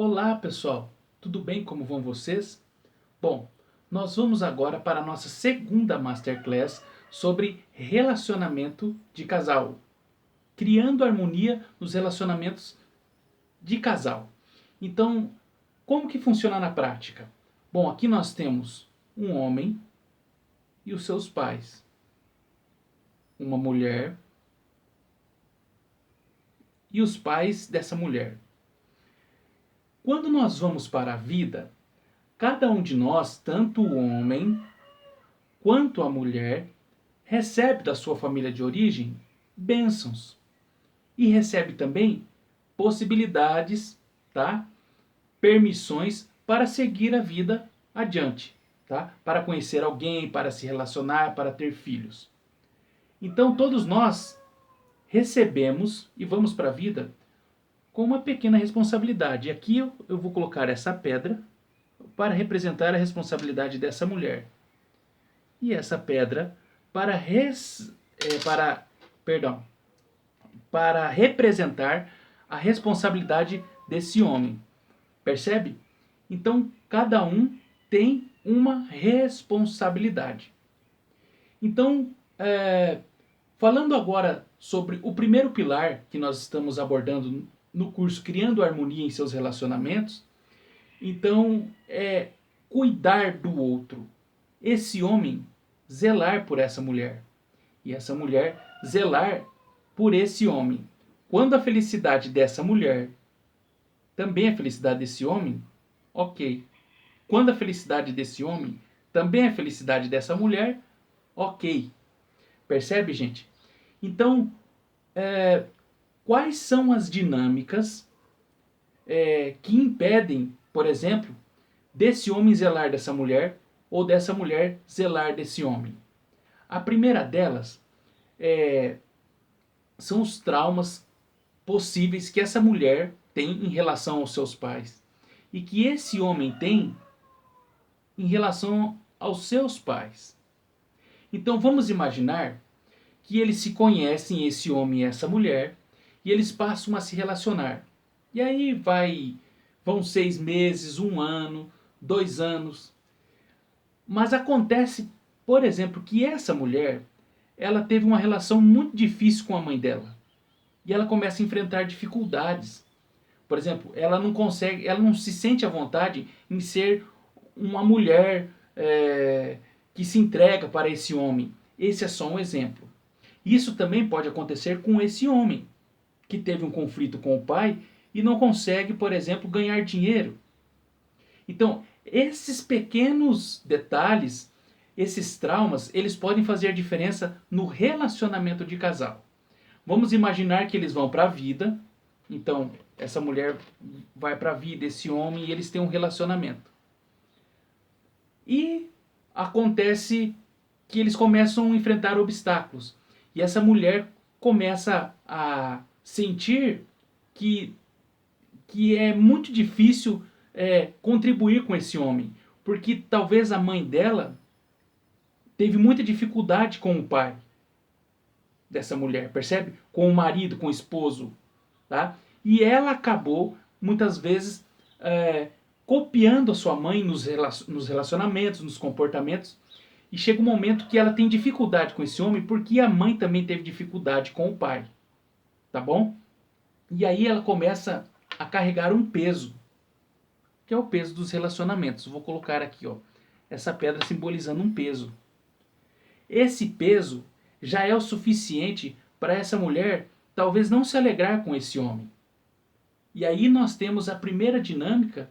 Olá pessoal, tudo bem? Como vão vocês? Bom, nós vamos agora para a nossa segunda Masterclass sobre relacionamento de casal. Criando harmonia nos relacionamentos de casal. Então, como que funciona na prática? Bom, aqui nós temos um homem e os seus pais. Uma mulher e os pais dessa mulher. Quando nós vamos para a vida, cada um de nós, tanto o homem quanto a mulher, recebe da sua família de origem bênçãos e recebe também possibilidades, tá? Permissões para seguir a vida adiante, tá? Para conhecer alguém, para se relacionar, para ter filhos. Então todos nós recebemos e vamos para a vida com uma pequena responsabilidade. E aqui eu vou colocar essa pedra para representar a responsabilidade dessa mulher. E essa pedra para, perdão, para representar a responsabilidade desse homem. Percebe? Então, cada um tem uma responsabilidade. Então, falando agora sobre o primeiro pilar que nós estamos abordando no curso Criando Harmonia em Seus Relacionamentos, então é cuidar do outro. Esse homem zelar por essa mulher e essa mulher zelar por esse homem. Quando a felicidade dessa mulher também é a felicidade desse homem, ok. Quando a felicidade desse homem também é a felicidade dessa mulher, ok. Percebe, gente? Então, quais são as dinâmicas que impedem, por exemplo, desse homem zelar dessa mulher ou dessa mulher zelar desse homem? A primeira delas são os traumas possíveis que essa mulher tem em relação aos seus pais e que esse homem tem em relação aos seus pais. Então vamos imaginar que eles se conhecem, esse homem e essa mulher, e eles passam a se relacionar. E aí vão 6 meses, 1 ano, 2 anos. Mas acontece, por exemplo, que essa mulher, ela teve uma relação muito difícil com a mãe dela. E ela começa a enfrentar dificuldades. Por exemplo, ela não se sente à vontade em ser uma mulher que se entrega para esse homem. Esse é só um exemplo. Isso também pode acontecer com esse homem, que teve um conflito com o pai e não consegue, por exemplo, ganhar dinheiro. Então, esses pequenos detalhes, esses traumas, eles podem fazer diferença no relacionamento de casal. Vamos imaginar que eles vão para a vida, então essa mulher vai para a vida, esse homem, e eles têm um relacionamento. E acontece que eles começam a enfrentar obstáculos. E essa mulher começa a sentir que é muito difícil contribuir com esse homem. Porque talvez a mãe dela teve muita dificuldade com o pai dessa mulher, percebe? Com o marido, com o esposo. Tá? E ela acabou, muitas vezes, copiando a sua mãe nos relacionamentos, nos comportamentos. E chega um momento que ela tem dificuldade com esse homem porque a mãe também teve dificuldade com o pai. Tá bom? E aí ela começa a carregar um peso, que é o peso dos relacionamentos. Vou colocar aqui, ó, essa pedra simbolizando um peso. Esse peso já é o suficiente para essa mulher talvez não se alegrar com esse homem. E aí nós temos a primeira dinâmica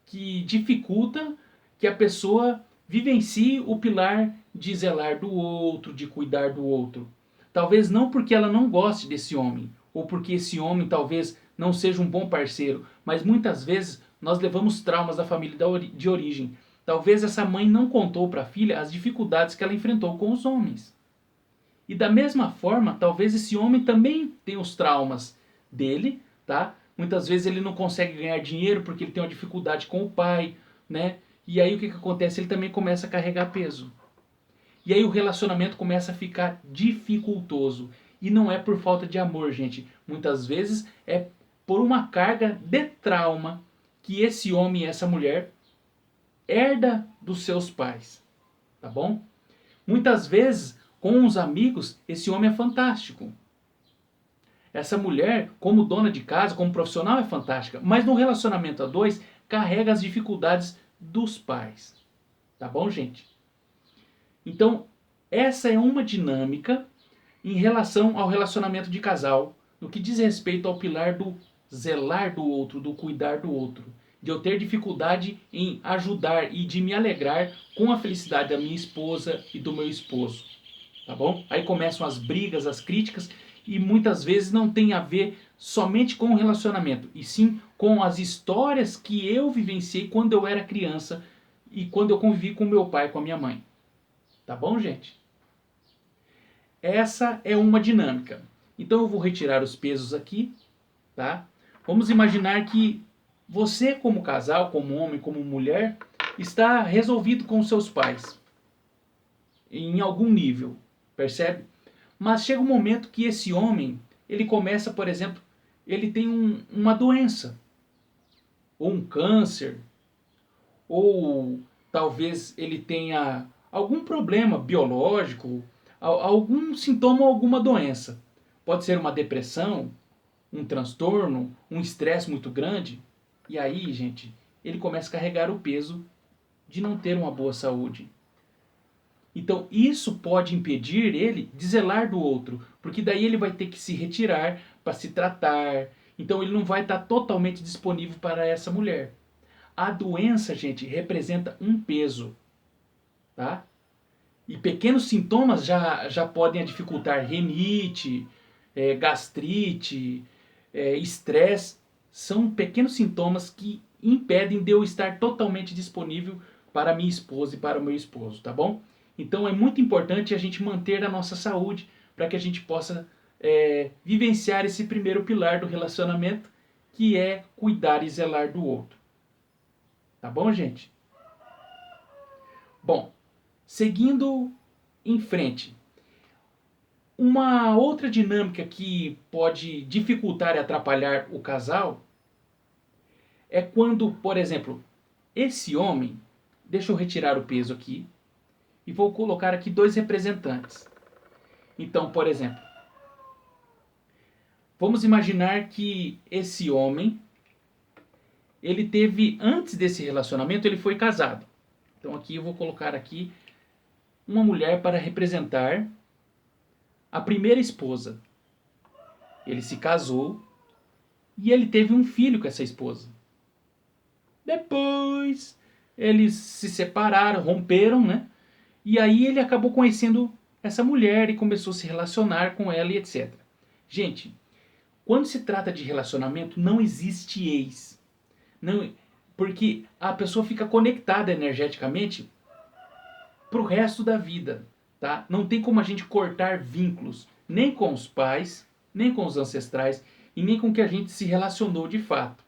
que dificulta que a pessoa vivencie o pilar de zelar do outro, de cuidar do outro. Talvez não porque ela não goste desse homem, ou porque esse homem talvez não seja um bom parceiro, mas muitas vezes nós levamos traumas da família de origem. Talvez essa mãe não contou para a filha as dificuldades que ela enfrentou com os homens. E da mesma forma, talvez esse homem também tenha os traumas dele, tá? Muitas vezes ele não consegue ganhar dinheiro porque ele tem uma dificuldade com o pai, né? E aí o que acontece? Ele também começa a carregar peso. E aí o relacionamento começa a ficar dificultoso. E não é por falta de amor, gente. Muitas vezes é por uma carga de trauma que esse homem e essa mulher herda dos seus pais, tá bom? Muitas vezes, com os amigos, esse homem é fantástico. Essa mulher, como dona de casa, como profissional, é fantástica. Mas no relacionamento a dois, carrega as dificuldades dos pais. Tá bom, gente? Então, essa é uma dinâmica em relação ao relacionamento de casal, no que diz respeito ao pilar do zelar do outro, do cuidar do outro. De eu ter dificuldade em ajudar e de me alegrar com a felicidade da minha esposa e do meu esposo. Tá bom? Aí começam as brigas, as críticas, e muitas vezes não tem a ver somente com o relacionamento, e sim com as histórias que eu vivenciei quando eu era criança e quando eu convivi com meu pai e com a minha mãe. Tá bom, gente? Essa é uma dinâmica. Então eu vou retirar os pesos aqui, tá? Vamos imaginar que você, como casal, como homem, como mulher, está resolvido com seus pais em algum nível, percebe? Mas chega um momento que esse homem, ele começa, por exemplo, ele tem uma doença, ou um câncer, ou talvez ele tenha algum problema biológico, algum sintoma ou alguma doença. Pode ser uma depressão, um transtorno, um estresse muito grande. E aí, gente, ele começa a carregar o peso de não ter uma boa saúde. Então, isso pode impedir ele de zelar do outro, porque daí ele vai ter que se retirar para se tratar. Então, ele não vai estar totalmente disponível para essa mulher. A doença, gente, representa um peso, tá? E pequenos sintomas já podem dificultar rinite, gastrite, estresse. São pequenos sintomas que impedem de eu estar totalmente disponível para minha esposa e para o meu esposo, tá bom? Então é muito importante a gente manter a nossa saúde para que a gente possa vivenciar esse primeiro pilar do relacionamento, que é cuidar e zelar do outro. Tá bom, gente? Bom, seguindo em frente, uma outra dinâmica que pode dificultar e atrapalhar o casal é quando, por exemplo, esse homem, deixa eu retirar o peso aqui e vou colocar aqui dois representantes. Então, por exemplo, vamos imaginar que esse homem, ele teve, antes desse relacionamento, ele foi casado. Então aqui eu vou colocar aqui uma mulher para representar a primeira esposa. Ele se casou e ele teve um filho com essa esposa. Depois eles se separaram, romperam, né? E aí ele acabou conhecendo essa mulher e começou a se relacionar com ela e etc. Gente, quando se trata de relacionamento, não existe ex. Não, porque a pessoa fica conectada energeticamente pro resto da vida, tá? Não tem como a gente cortar vínculos, nem com os pais, nem com os ancestrais e nem com que a gente se relacionou de fato.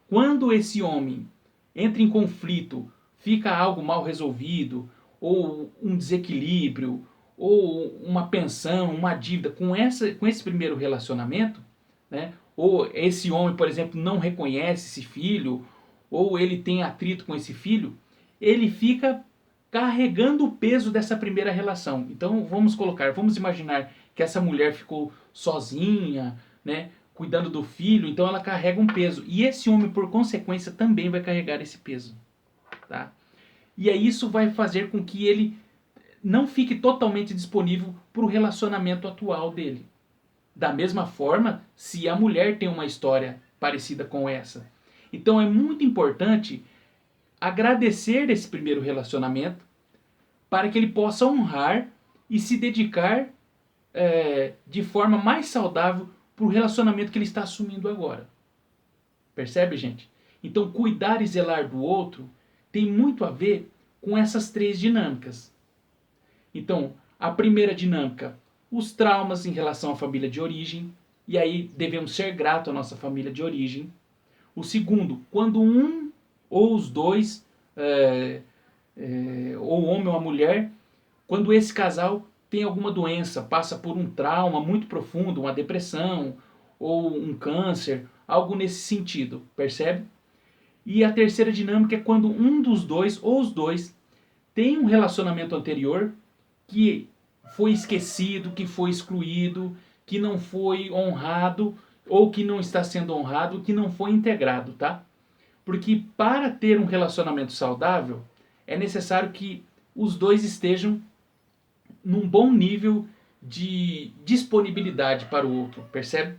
Quando esse homem entra em conflito, fica algo mal resolvido, ou um desequilíbrio, ou uma pensão, uma dívida com esse primeiro relacionamento, né? Ou esse homem, por exemplo, não reconhece esse filho, ou ele tem atrito com esse filho, ele fica carregando o peso dessa primeira relação. Então vamos imaginar que essa mulher ficou sozinha, né, cuidando do filho, então ela carrega um peso. E esse homem, por consequência, também vai carregar esse peso. Tá? E aí isso vai fazer com que ele não fique totalmente disponível para o relacionamento atual dele. Da mesma forma, se a mulher tem uma história parecida com essa. Então é muito importante agradecer esse primeiro relacionamento para que ele possa honrar e se dedicar de forma mais saudável para o relacionamento que ele está assumindo agora. Percebe, gente? Então, cuidar e zelar do outro tem muito a ver com essas três dinâmicas. Então, a primeira dinâmica, os traumas em relação à família de origem, e aí devemos ser gratos à nossa família de origem. O segundo, quando um ou os dois, ou o homem ou a mulher, quando esse casal tem alguma doença, passa por um trauma muito profundo, uma depressão ou um câncer, algo nesse sentido, percebe? E a terceira dinâmica é quando um dos dois, ou os dois, tem um relacionamento anterior que foi esquecido, que foi excluído, que não foi honrado, ou que não está sendo honrado, que não foi integrado, tá? Porque para ter um relacionamento saudável, é necessário que os dois estejam num bom nível de disponibilidade para o outro, percebe?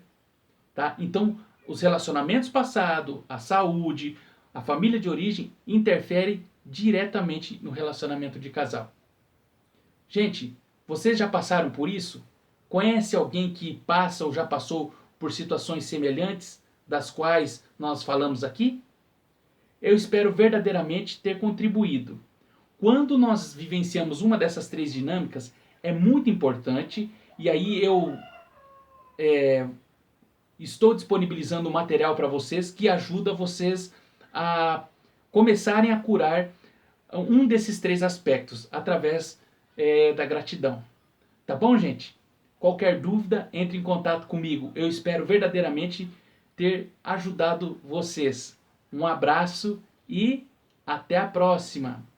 Tá? Então, os relacionamentos passados, a saúde, a família de origem interfere diretamente no relacionamento de casal. Gente, vocês já passaram por isso? Conhece alguém que passa ou já passou por situações semelhantes das quais nós falamos aqui? Eu espero verdadeiramente ter contribuído. Quando nós vivenciamos uma dessas três dinâmicas, é muito importante, e aí eu estou disponibilizando um material para vocês que ajuda vocês a começarem a curar um desses três aspectos através da gratidão. Tá bom, gente? Qualquer dúvida, entre em contato comigo. Eu espero verdadeiramente ter ajudado vocês. Um abraço e até a próxima!